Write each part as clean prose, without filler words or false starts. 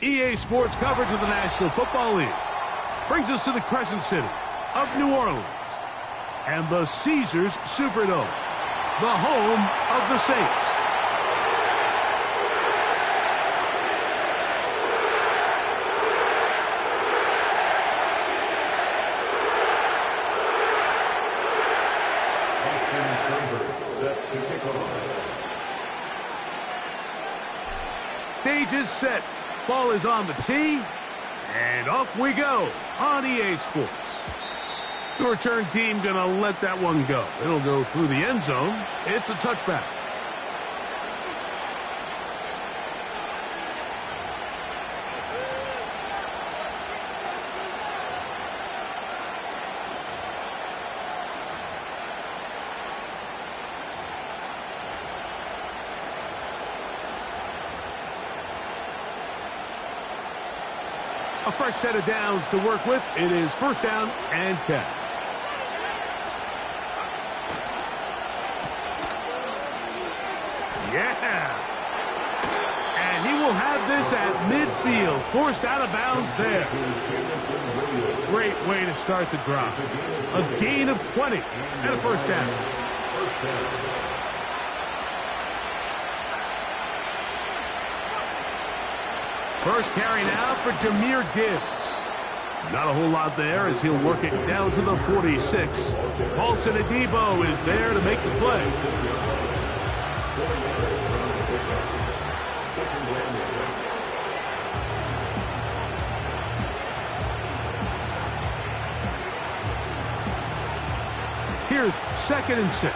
EA Sports coverage of the National Football League brings us to the Crescent City of New Orleans and the Caesars Superdome, the home of the Saints. Stage is set. Ball is on the tee. And off we go on EA Sports. The return team going to let that one go. It'll go through the end zone. It's a touchback. A fresh set of downs to work with. It is first down and 10. Yeah. And he will have this at midfield. Forced out of bounds there. Great way to start the drive. A gain of 20 and a first down. First carry now for Jahmyr Gibbs. Not a whole lot there as he'll work it down to the 46. Paulson Adebo is there to make the play. Here's 2nd and 6.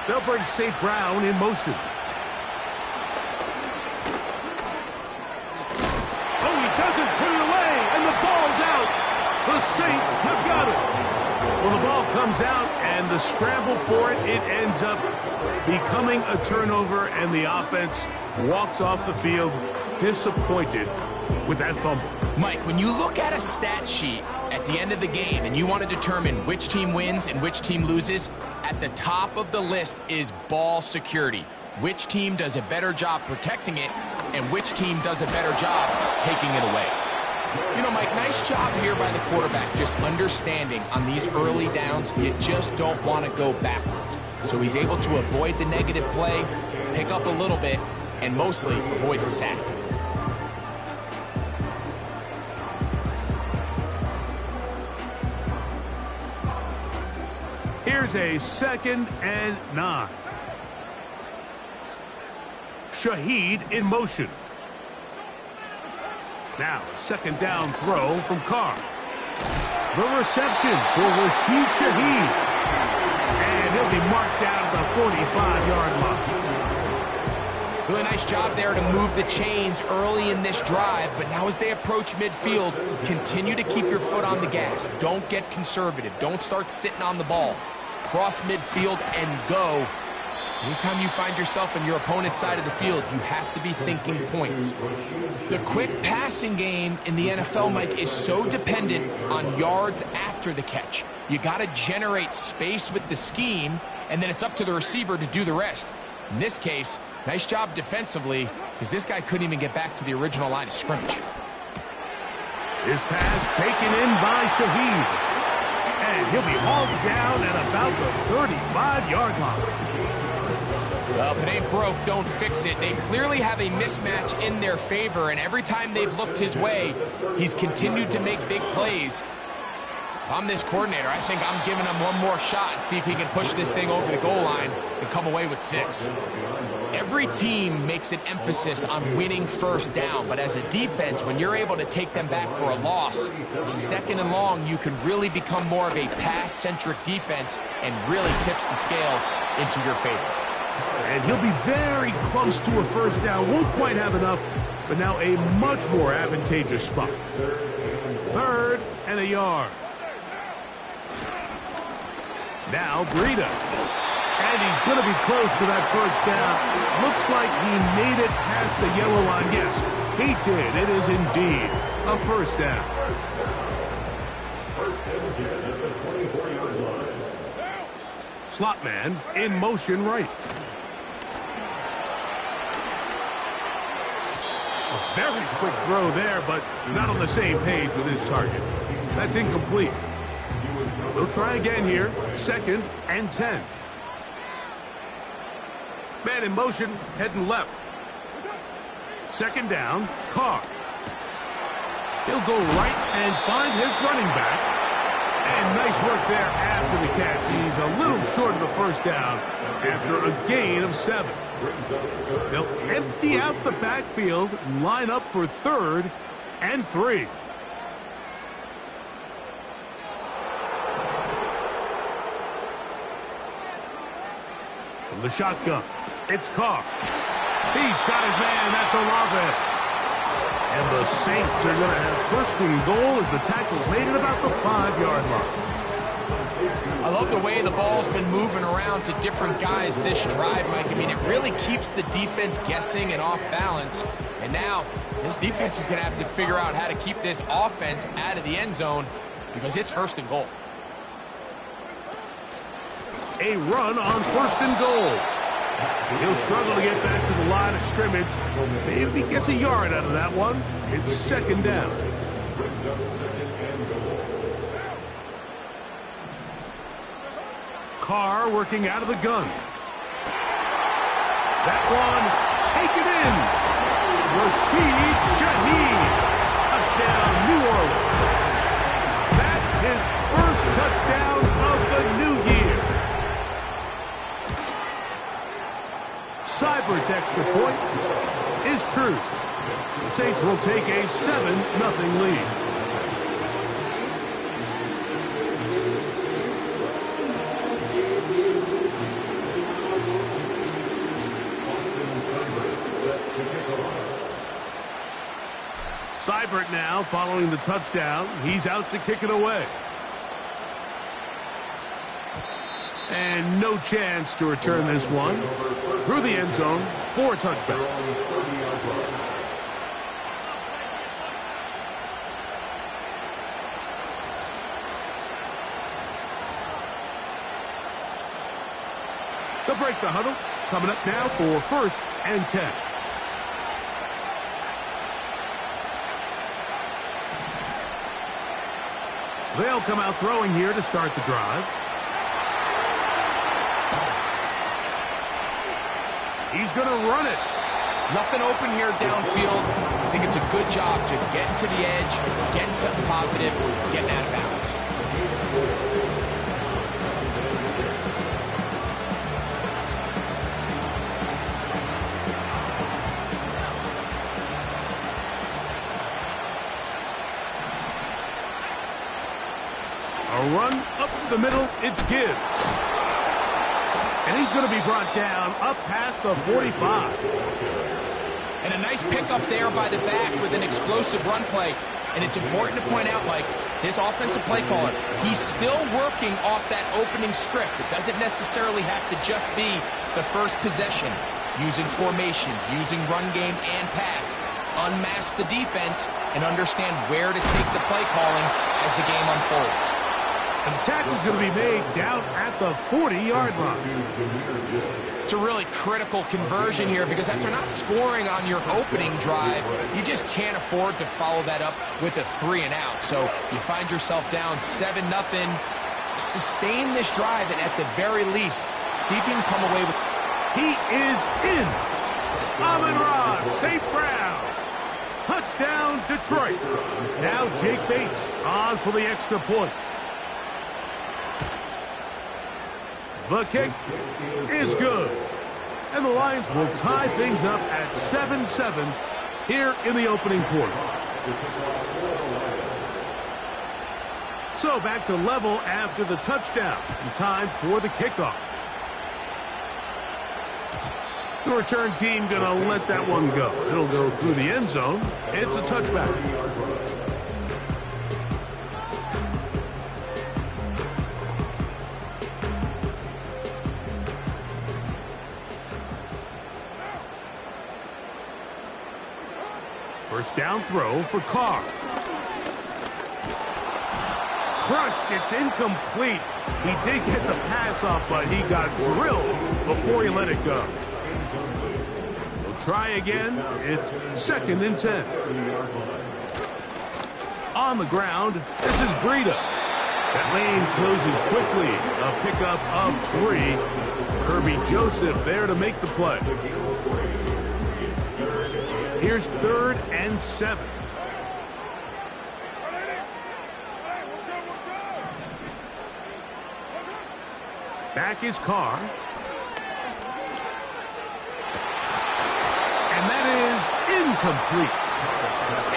They'll bring St. Brown in motion. The Saints have got it. Well, the ball comes out, and the scramble for it, it ends up becoming a turnover, and the offense walks off the field disappointed with that fumble. Mike, when you look at a stat sheet at the end of the game and you want to determine which team wins and which team loses, at the top of the list is ball security. Which team does a better job protecting it, and which team does a better job taking it away. You know, Mike, nice job here by the quarterback, just understanding on these early downs, you just don't want to go backwards. So he's able to avoid the negative play, pick up a little bit, and mostly avoid the sack. Here's a 2nd and 9. Shaheed in motion. Now, 2nd down throw from Carr. The reception for Rashid Shaheed. And he'll be marked down at the 45-yard line. Really nice job there to move the chains early in this drive, but now as they approach midfield, continue to keep your foot on the gas. Don't get conservative. Don't start sitting on the ball. Cross midfield and go. Anytime you find yourself on your opponent's side of the field, you have to be thinking points. The quick passing game in the NFL, Mike, is so dependent on yards after the catch. You got to generate space with the scheme, and then it's up to the receiver to do the rest. In this case, nice job defensively, because this guy couldn't even get back to the original line of scrimmage. His pass taken in by Shaheed. And he'll be hauled down at about the 35-yard line. Well, if it ain't broke, don't fix it. They clearly have a mismatch in their favor, and every time they've looked his way, he's continued to make big plays. If I'm this coordinator, I think I'm giving him one more shot and see if he can push this thing over the goal line and come away with 6. Every team makes an emphasis on winning first down, but as a defense, when you're able to take them back for a loss, 2nd and long, you can really become more of a pass-centric defense and really tips the scales into your favor. And he'll be very close to a first down. Won't quite have enough, but now a much more advantageous spot. 3rd and a yard. Now Breida. And he's going to be close to that first down. Looks like he made it past the yellow line. Yes, he did. It is indeed a first down. Slot man in motion right. Very quick throw there, but not on the same page with his target. That's incomplete. They'll try again here. 2nd and 10. Man in motion, heading left. 2nd down, Carr. He'll go right and find his running back. And nice work there after the catch. He's a little short of the first down after a gain of 7. They'll empty out the backfield and line up for 3rd and 3. From the shotgun, it's Carr. He's got his man. That's Olave. And the Saints are going to have 1st and goal as the tackle's made at about the 5-yard line. I love the way the ball's been moving around to different guys this drive, Mike. I mean, it really keeps the defense guessing and off balance. And now this defense is going to have to figure out how to keep this offense out of the end zone because it's 1st and goal. A run on 1st and goal. He'll struggle to get back to the line of scrimmage. Maybe gets a yard out of that one. It's 2nd down. Carr working out of the gun. That one taken in. Rashid Shaheed. Touchdown, New Orleans. That his first touchdown of the new year. Seibert's extra point is true. The Saints will take a 7-0 lead. Seibert now following the touchdown. He's out to kick it away. And no chance to return this one through the end zone for a touchback. They'll break the huddle. Coming up now for 1st and 10. They'll come out throwing here to start the drive. He's going to run it. Nothing open here downfield. I think it's a good job just getting to the edge, getting something positive, getting out of bounds. A run up the middle, it's Gibbs. And he's going to be brought down up past the 45. And a nice pickup there by the back with an explosive run play. And it's important to point out, like, this offensive play caller, he's still working off that opening script. It doesn't necessarily have to just be the first possession. Using formations, using run game and pass. Unmask the defense and understand where to take the play calling as the game unfolds. And the tackle's going to be made down at the 40-yard line. It's a really critical conversion here because after not scoring on your opening drive, you just can't afford to follow that up with a 3-and-out. So you find yourself down 7-0. Sustain this drive and at the very least, see if you can come away with... He is in. Amon-Ra St. Brown. Touchdown, Detroit. Now Jake Bates on for the extra point. The kick is good. And the Lions will tie things up at 7-7 here in the opening quarter. So back to level after the touchdown. And time for the kickoff. The return team going to let that one go. It'll go through the end zone. It's a touchback. First down throw for Carr. Crushed. It's incomplete. He did get the pass off, but he got drilled before he let it go. try again. It's 2nd and 10. On the ground, this is Breida. That lane closes quickly. A pickup of 3. Kirby Joseph there to make the play. Here's 3rd and 7. Back is Carr. And that is incomplete.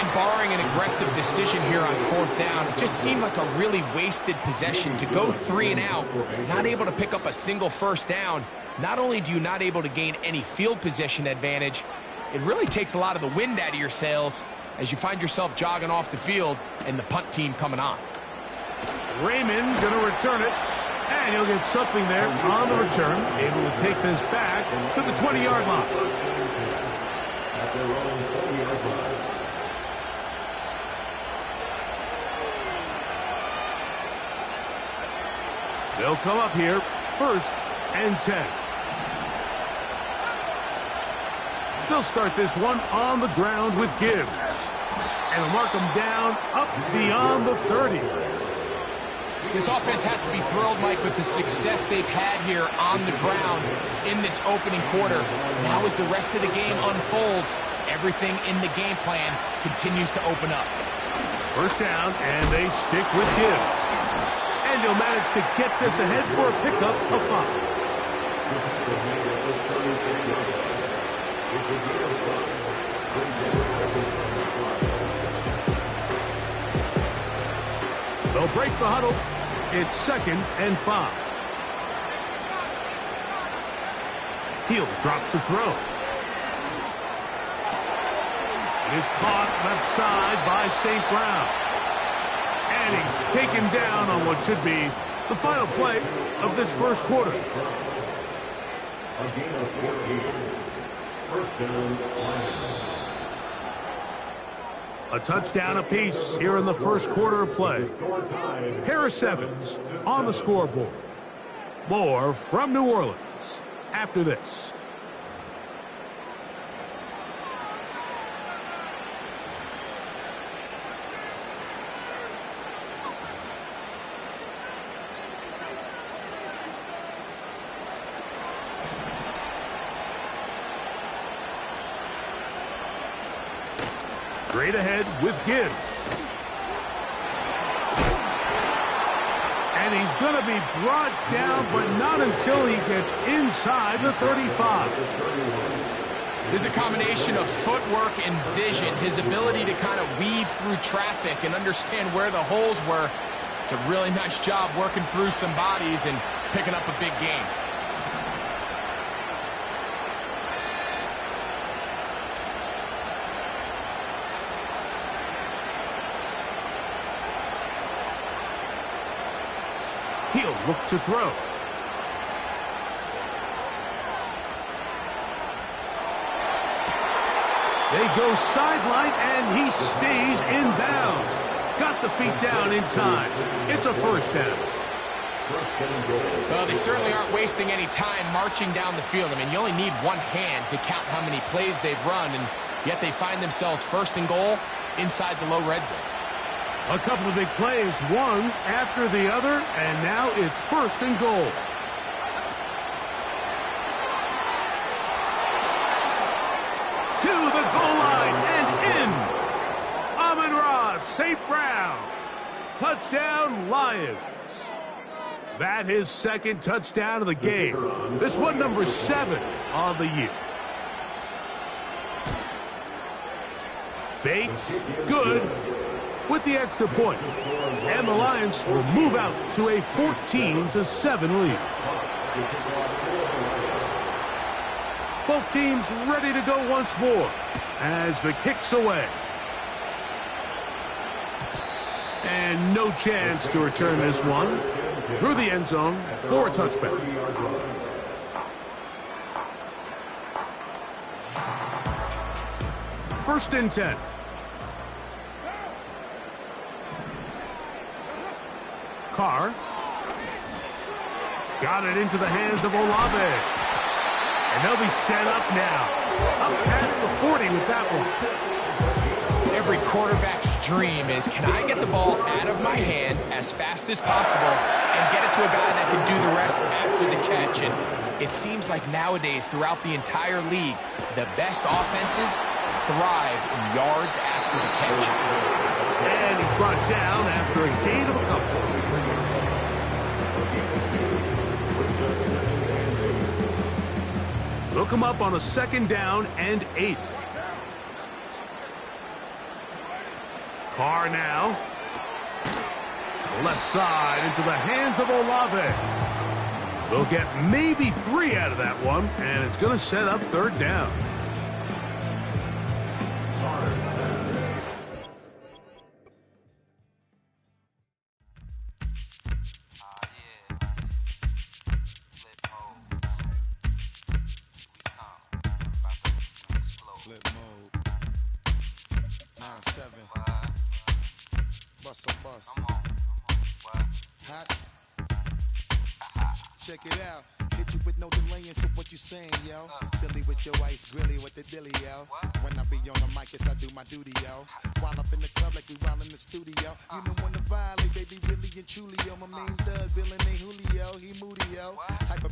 And barring an aggressive decision here on 4th down, it just seemed like a really wasted possession to go 3 and out, not able to pick up a single 1st down. Not only do you not able to gain any field position advantage, it really takes a lot of the wind out of your sails as you find yourself jogging off the field and the punt team coming on. Raymond going to return it, and he'll get something there on the return, able to take this back to the 20-yard line. They'll come up here, 1st and 10. They'll start this one on the ground with Gibbs. And they'll mark him down up beyond the 30. This offense has to be thrilled, Mike, with the success they've had here on the ground in this opening quarter. Now as the rest of the game unfolds, everything in the game plan continues to open up. 1st down, and they stick with Gibbs. And he'll manage to get this ahead for a pickup of 5. They'll break the huddle. It's 2nd and 5. He'll drop to throw. It is caught left side by St. Brown. And he's taken down on what should be the final play of this 1st quarter. A gain of 14. 1st down, Lions. A touchdown apiece here in the 1st quarter of play. Harris Evans on the scoreboard. More from New Orleans after this. Straight ahead with Gibbs. And he's going to be brought down, but not until he gets inside the 35. This is a combination of footwork and vision, his ability to kind of weave through traffic and understand where the holes were. It's a really nice job working through some bodies and picking up a big gain. He'll look to throw. They go sideline, and he stays in bounds. Got the feet down in time. It's a 1st down. Well, they certainly aren't wasting any time marching down the field. I mean, you only need one hand to count how many plays they've run, and yet they find themselves 1st and goal inside the low red zone. A couple of big plays, one after the other, and now it's 1st and goal. To the goal line and in. Amon-Ra St. Brown. Touchdown, Lions. That his 2nd touchdown of the game. This one number 7 on the year. Bates, good. With the extra point, and the Lions will move out to a 14-7 lead. Both teams ready to go once more as the kick's away. And no chance to return this one through the end zone for a touchback. First and 10. Carr. Got it into the hands of Olave. And they'll be set up now. Up 40 with that one. Every quarterback's dream is, can I get the ball out of my hand as fast as possible and get it to a guy that can do the rest after the catch? And it seems like nowadays, throughout the entire league, the best offenses thrive in yards after the catch. And he's brought down after a gain of a couple. Look him up on a 2nd down and 8. Carr now. Left side into the hands of Olave. They'll get maybe 3 out of that one, and it's going to set up 3rd down. Flip mode. 9-7. Bust a bus. Hot. Check it out. Hit you with no delay into what you saying, yo. Silly with your ice, grilly with the dilly, yo. When I be on the mic, yes, I do my duty, yo. While up in the club like we while in the studio. You know when to violate, baby, really and truly, yo. My main thug, villain ain't Julio. He moody, yo. Type of